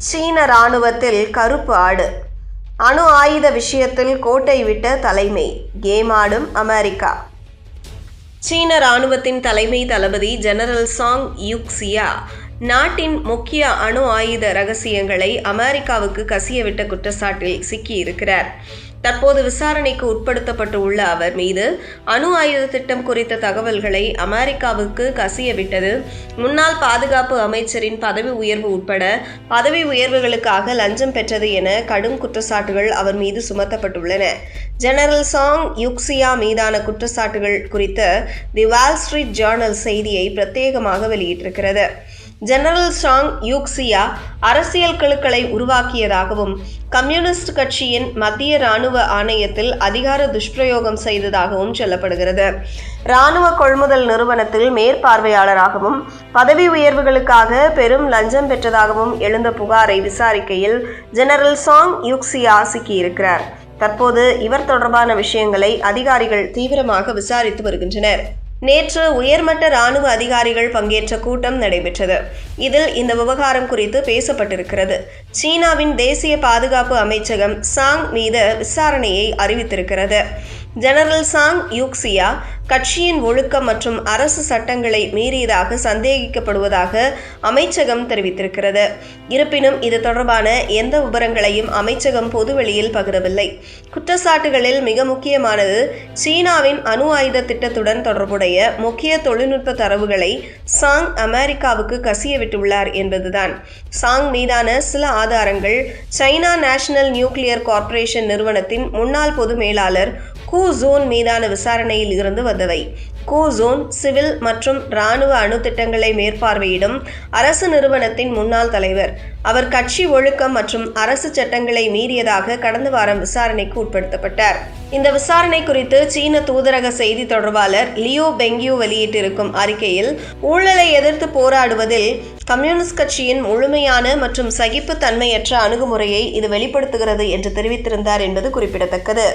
சீன ராணுவத்தில் கருப்பு ஆடு. அணு ஆயுத விஷயத்தில் கோட்டை விட்ட தலைமை. கேமாடும் அமெரிக்கா. சீன ராணுவத்தின் தலைமை தளபதி ஜெனரல் சாங் யூக்சியா நாட்டின் முக்கிய அணு ஆயுத ரகசியங்களை அமெரிக்காவுக்கு கசியவிட்ட குற்றச்சாட்டில் சிக்கியிருக்கிறார். தற்போது விசாரணைக்கு உட்படுத்தப்பட்டு உள்ள அவர் மீது அணு ஆயுத திட்டம் குறித்த தகவல்களை அமெரிக்காவுக்கு கசியவிட்டது, முன்னாள் பாதுகாப்பு அமைச்சரின் பதவி உயர்வு உட்பட பதவி உயர்வுகளுக்காக லஞ்சம் பெற்றது என கடும் குற்றச்சாட்டுகள் அவர் மீது சுமத்தப்பட்டுள்ளன. ஜெனரல் சாங் யூக்சியா மீதான குற்றச்சாட்டுகள் குறித்த தி வால் ஸ்ட்ரீட் ஜேர்னல் செய்தியை பிரத்யேகமாக வெளியிட்டிருக்கிறது. ஜெனரல் சாங் யூக்சியா அரசியல் குழுக்களை உருவாக்கியதாகவும் கம்யூனிஸ்ட் கட்சியின் மத்திய இராணுவ ஆணையத்தில் அதிகார துஷ்பிரயோகம் செய்ததாகவும் சொல்லப்படுகிறது. இராணுவ கொள்முதல் நிறுவனத்தில் மேற்பார்வையாளராகவும் பதவி உயர்வுகளுக்காக பெரும் லஞ்சம் பெற்றதாகவும் எழுந்த புகாரை விசாரிக்கையில் ஜெனரல் சாங் யூக்சியா சிக்கியிருக்கிறார். தற்போது இவர் தொடர்பான விஷயங்களை அதிகாரிகள் தீவிரமாக விசாரித்து வருகின்றனர். நேற்று உயர்மட்ட இராணுவ அதிகாரிகள் பங்கேற்ற கூட்டம் நடைபெற்றது. இதில் இந்த விவகாரம் குறித்து பேசப்பட்டிருக்கிறது. சீனாவின் தேசிய பாதுகாப்பு அமைச்சகம் சாங் மீது விசாரணையை அறிவித்திருக்கிறது. ஜெனரல் சாங் யூக்சியா கட்சியின் ஒழுக்கம் மற்றும் அரசு சட்டங்களை மீறியதாக சந்தேகிக்கப்படுவதாக அமைச்சகம் தெரிவித்திருக்கிறது. இருப்பினும் இது தொடர்பான எந்த விவரங்களையும் அமைச்சகம் பொதுவெளியில் பகிரவில்லை. குற்றச்சாட்டுகளில் மிக முக்கியமானது சீனாவின் அணு ஆயுத திட்டத்துடன் தொடர்புடைய முக்கிய தொழில்நுட்ப தரவுகளை சாங் அமெரிக்காவுக்கு கசியவிட்டுள்ளார் என்பதுதான். சாங் மீதான சில ஆதாரங்கள் சைனா நேஷனல் நியூக்ளியர் கார்ப்பரேஷன் நிறுவனத்தின் முன்னாள் பொது மேலாளர் கூ ஜோன் மீதான விசாரணையில் இருந்து வந்தவை. கூ ஜோன் சிவில் மற்றும் இராணுவ அணு திட்டங்களை மேற்பார்வையிடும் அரசு நிறுவனத்தின் முன்னாள் தலைவர். அவர் கட்சி ஒழுக்கம் மற்றும் அரசு சட்டங்களை மீறியதாக கடந்த வாரம் விசாரணைக்கு உட்படுத்தப்பட்டார். இந்த விசாரணை குறித்து சீன தூதரக செய்தி தொடர்பாளர் லியோ பெங்யூ வெளியிட்டிருக்கும் அறிக்கையில் ஊழலை எதிர்த்து போராடுவதில் கம்யூனிஸ்ட் கட்சியின் முழுமையான மற்றும் சகிப்புத்தன்மையற்ற அணுகுமுறையை இது வெளிப்படுத்துகிறது என்று தெரிவித்திருந்தார் என்பது குறிப்பிடத்தக்கது.